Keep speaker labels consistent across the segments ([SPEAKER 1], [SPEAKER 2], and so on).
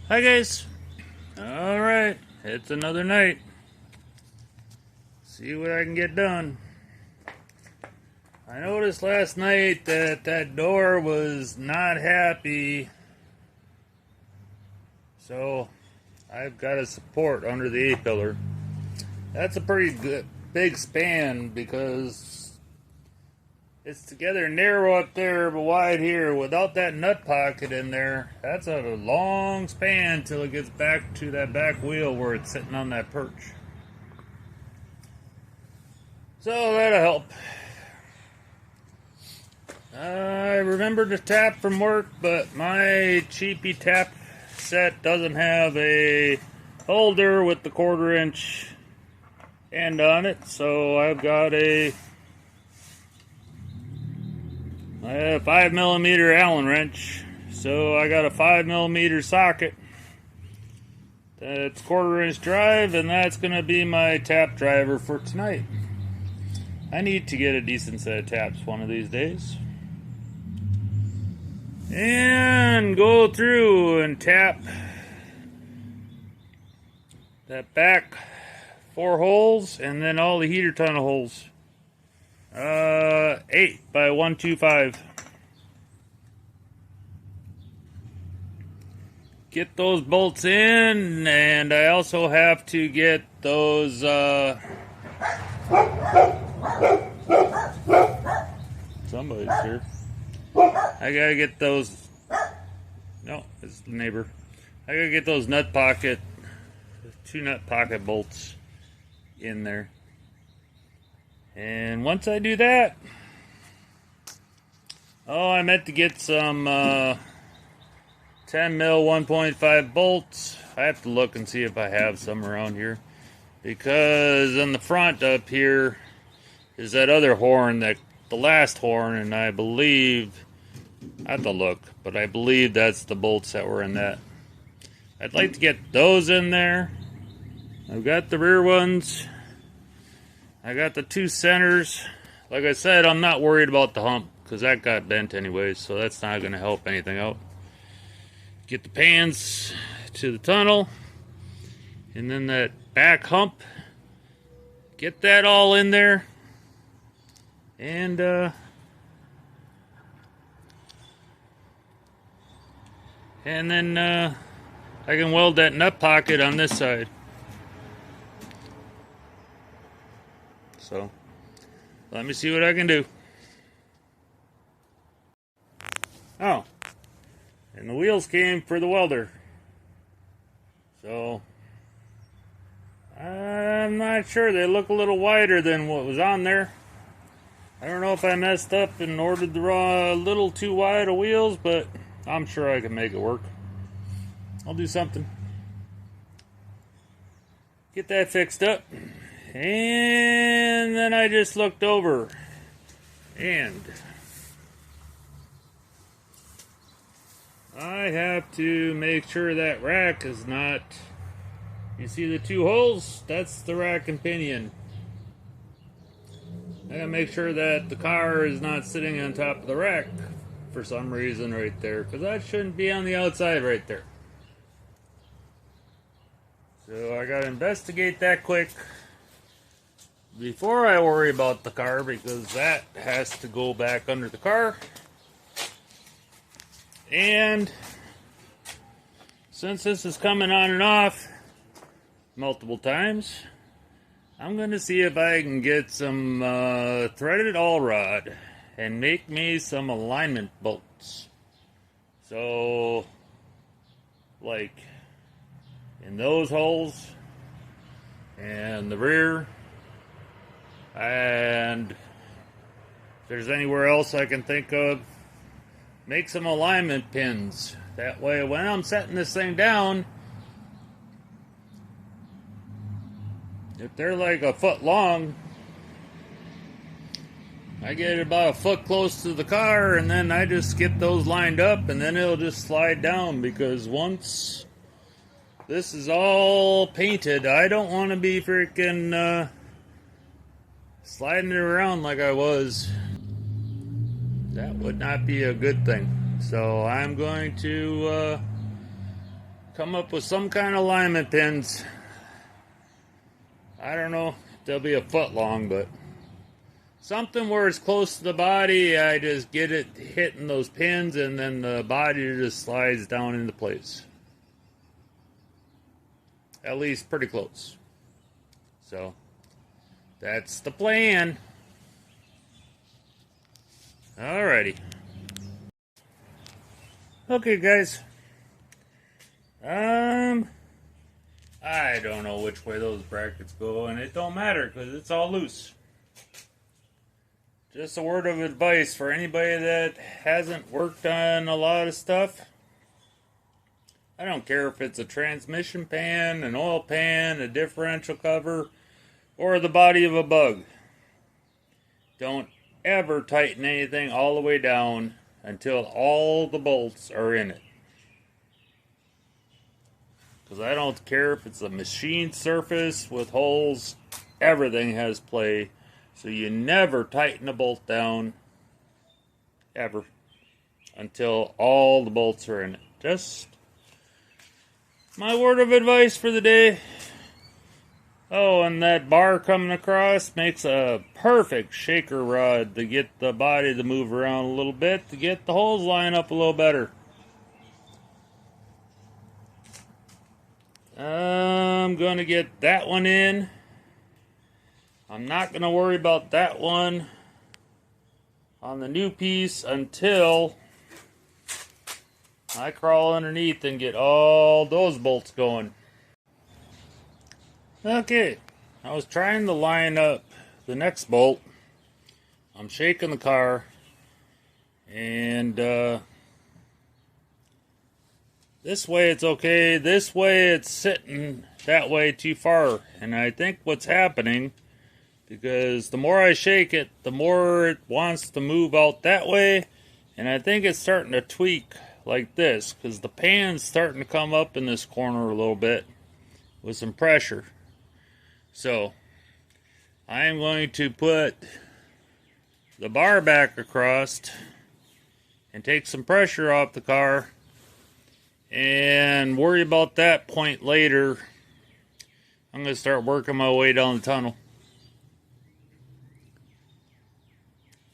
[SPEAKER 1] Hi guys. Alright, it's another night. See what I can get done. I noticed last night that that door was not happy. So I've got a support under the A-pillar. That's a pretty good big span because it's together narrow up there but wide here. Without that nut pocket in there, that's a long span till it gets back to that back wheel where it's sitting on that perch. So that'll help. I remembered to tap from work, but my cheapy tap set doesn't have a holder with the 1/4-inch end on it, so I've got a 5mm Allen wrench. So I got a 5mm socket that's 1/4-inch drive, and that's going to be my tap driver for tonight. I need to get a decent set of taps one of these days and go through and tap that back 4 holes and then all the heater tunnel holes. 8 by 125. Get those bolts in, and I also have to get those somebody's here. I gotta get those. No, it's the neighbor. I gotta get those 2 nut pocket bolts in there. And once I do that, I meant to get some 10 mil 1.5 bolts. I have to look and see if I have some around here, because on the front up here is that other horn, that the last horn, and I believe, I have to look, but I believe that's the bolts that were in that. I'd like to get those in there. I've got the rear ones. I got the 2 centers. Like I said, I'm not worried about the hump because that got bent anyways, so that's not going to help anything out. Get the pans to the tunnel, and then that back hump, get that all in there, and then I can weld that nut pocket on this side. So let me see what I can do. Oh, and the wheels came for the welder. So I'm not sure. They look a little wider than what was on there. I don't know if I messed up and ordered the little too wide of wheels, but I'm sure I can make it work. I'll do something. Get that fixed up. And then I just looked over, and I have to make sure that rack is not, you see the 2 holes? That's the rack and pinion. I gotta make sure that the car is not sitting on top of the rack for some reason right there, because that shouldn't be on the outside right there. So I gotta investigate that quick before I worry about the car, because that has to go back under the car. And since this is coming on and off multiple times, I'm going to see if I can get some threaded all rod and make me some alignment bolts. So, like in those holes and the rear, and if there's anywhere else I can think of, make some alignment pins. That way when I'm setting this thing down, if they're like a foot long, I get about a foot close to the car, and then I just get those lined up, and then it'll just slide down, because once this is all painted, I don't want to be freaking sliding it around like I was. That would not be a good thing. So I'm going to come up with some kind of alignment pins. I don't know, they'll be a foot long, but something where it's close to the body. I just get it hitting those pins, and then the body just slides down into place. At least pretty close. So that's the plan. Alrighty. Okay, guys. I don't know which way those brackets go, and it don't matter because it's all loose. Just a word of advice for anybody that hasn't worked on a lot of stuff. I don't care if it's a transmission pan, an oil pan, a differential cover, or the body of a bug. Don't ever tighten anything all the way down until all the bolts are in it. Because I don't care if it's a machine surface with holes, everything has play. So you never tighten a bolt down, ever, until all the bolts are in it. Just my word of advice for the day. Oh, and that bar coming across makes a perfect shaker rod to get the body to move around a little bit, to get the holes lined up a little better. I'm going to get that one in. I'm not going to worry about that one on the new piece until I crawl underneath and get all those bolts going. Okay, I was trying to line up the next bolt. I'm shaking the car, and this way it's okay, this way it's sitting that way too far. And I think what's happening, because the more I shake it, the more it wants to move out that way. And I think it's starting to tweak like this, because the pan's starting to come up in this corner a little bit with some pressure. So I am going to put the bar back across and take some pressure off the car and worry about that point later. I'm going to start working my way down the tunnel.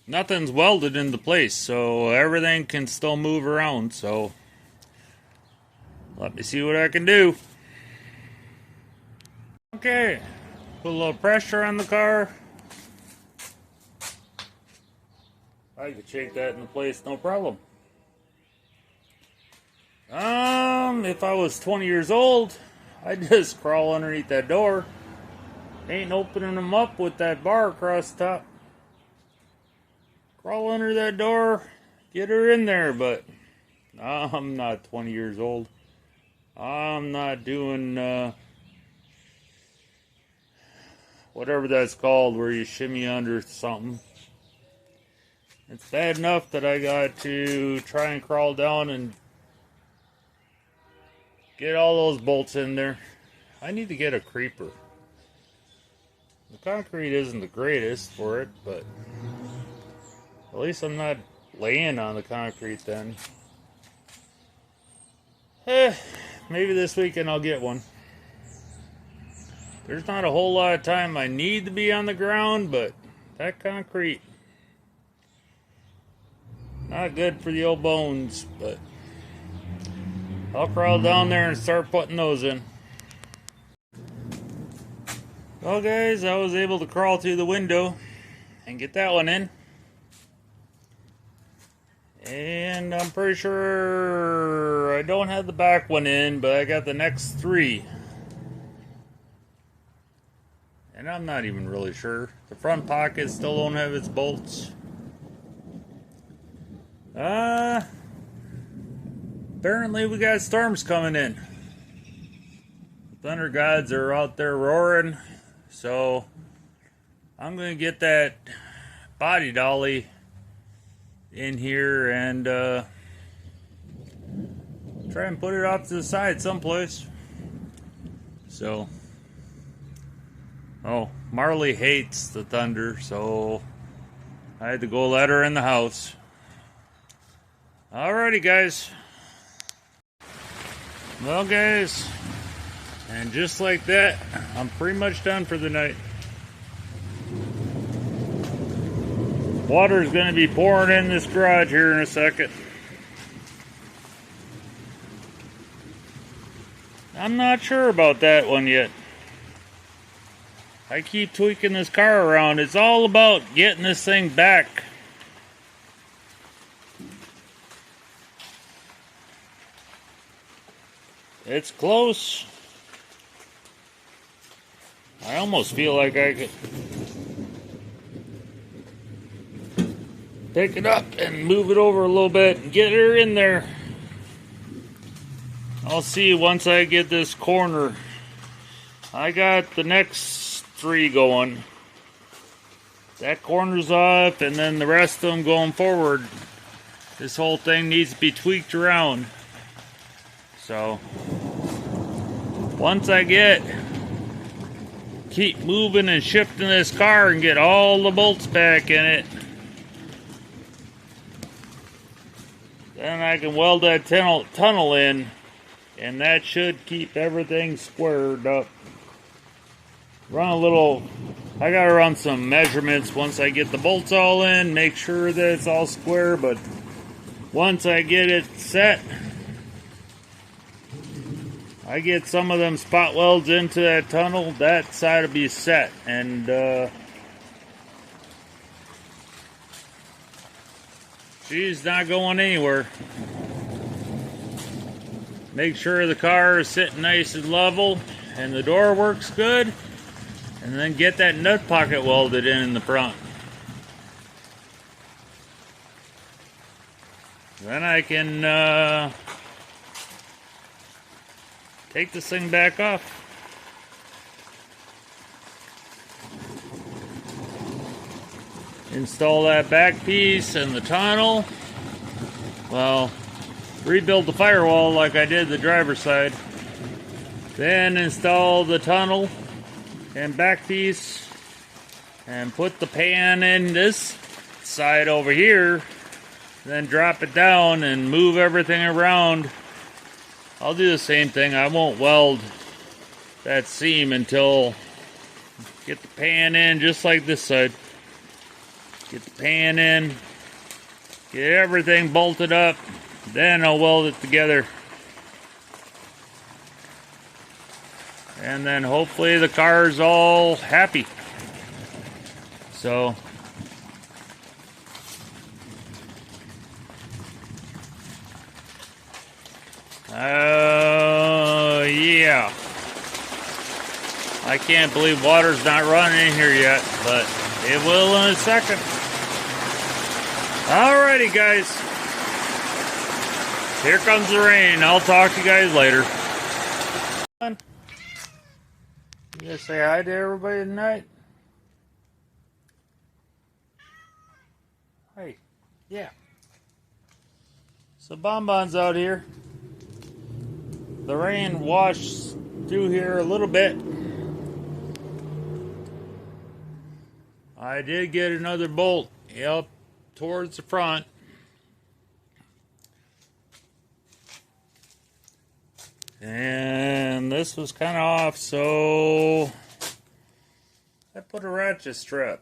[SPEAKER 1] Nothing's welded into place, so everything can still move around. So let me see what I can do. Okay, put a little pressure on the car. I could shake that into place, no problem. If I was 20 years old, I'd just crawl underneath that door. Ain't opening them up with that bar across the top. Crawl under that door, get her in there, but I'm not 20 years old. I'm not doing whatever that's called, where you shimmy under something. It's bad enough that I got to try and crawl down and get all those bolts in there. I need to get a creeper. The concrete isn't the greatest for it, but at least I'm not laying on the concrete then. Maybe this weekend I'll get one. There's not a whole lot of time I need to be on the ground, but that concrete, not good for the old bones, but I'll crawl down there and start putting those in. Well, guys, I was able to crawl through the window and get that one in. And I'm pretty sure I don't have the back one in, but I got the next three. And I'm not even really sure. The front pocket still don't have its bolts. Apparently we got storms coming in. The thunder gods are out there roaring. So I'm going to get that body dolly in here and try and put it off to the side someplace. So, oh, Marley hates the thunder, so I had to go let her in the house. Alrighty, guys. Well, guys, and just like that, I'm pretty much done for the night. Water is going to be pouring in this garage here in a second. I'm not sure about that one yet. I keep tweaking this car around. It's all about getting this thing back. It's close. I almost feel like I could pick it up and move it over a little bit and get her in there. I'll see once I get this corner. I got the next 3 going. That corner's up, and then the rest of them going forward. This whole thing needs to be tweaked around. So once I keep moving and shifting this car and get all the bolts back in it, then I can weld that tunnel in, and that should keep everything squared up. I gotta run some measurements once I get the bolts all in, make sure that it's all square, but once I get it set, I get some of them spot welds into that tunnel, that side will be set, and she's not going anywhere. Make sure the car is sitting nice and level and the door works good, and then get that nut pocket welded in the front. Then I can take this thing back off. Install that back piece and the tunnel. Well, rebuild the firewall like I did the driver's side. Then install the tunnel and back piece and put the pan in this side over here. Then drop it down and move everything around. I'll do the same thing. I won't weld that seam until get the pan in, just like this side. Get the pan in, get everything bolted up, then I'll weld it together. And then hopefully the car's all happy. So yeah. I can't believe water's not running in here yet, but it will in a second. Alrighty, guys. Here comes the rain. I'll talk to you guys later. You gonna say hi to everybody tonight? Hey, yeah. So Bonbon's out here. The rain washed through here a little bit. I did get another bolt up towards the front. And this was kind of off, so I put a ratchet strap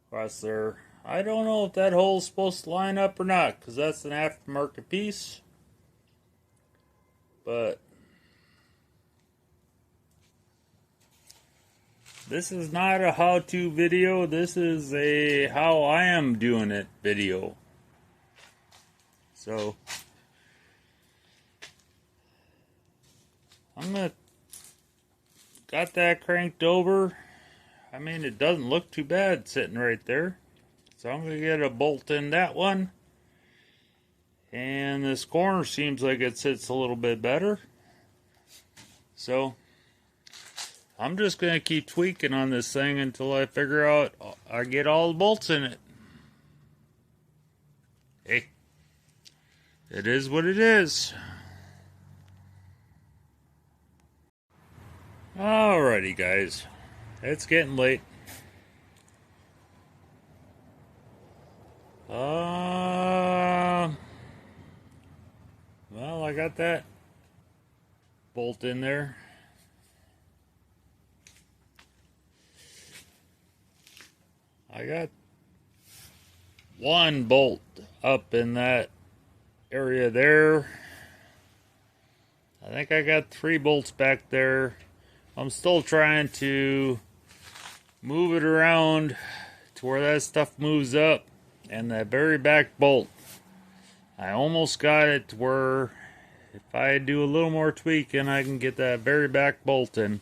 [SPEAKER 1] across there. I don't know if that hole's supposed to line up or not, because that's an aftermarket piece. But this is not a how-to video. This is a how I am doing it video. So got that cranked over. I mean, it doesn't look too bad sitting right there. So I'm gonna get a bolt in that one. And this corner seems like it sits a little bit better. So I'm just going to keep tweaking on this thing until I figure out I get all the bolts in it. Hey, it is what it is. Alrighty, guys. It's getting late. Well, I got that bolt in there. I got one bolt up in that area there. I think I got 3 bolts back there. I'm still trying to move it around to where that stuff moves up. And that very back bolt, I almost got it to where if I do a little more tweaking, I can get that very back bolt in.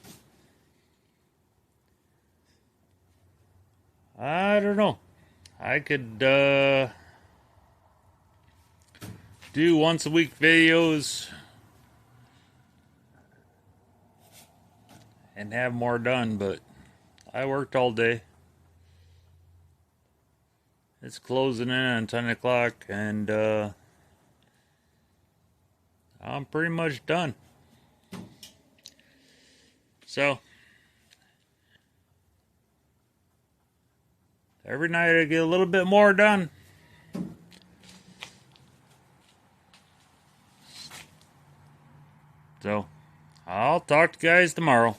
[SPEAKER 1] I don't know. I could do once a week videos and have more done, but I worked all day. It's closing in on 10 o'clock, and I'm pretty much done. So, every night I get a little bit more done. So, I'll talk to you guys tomorrow.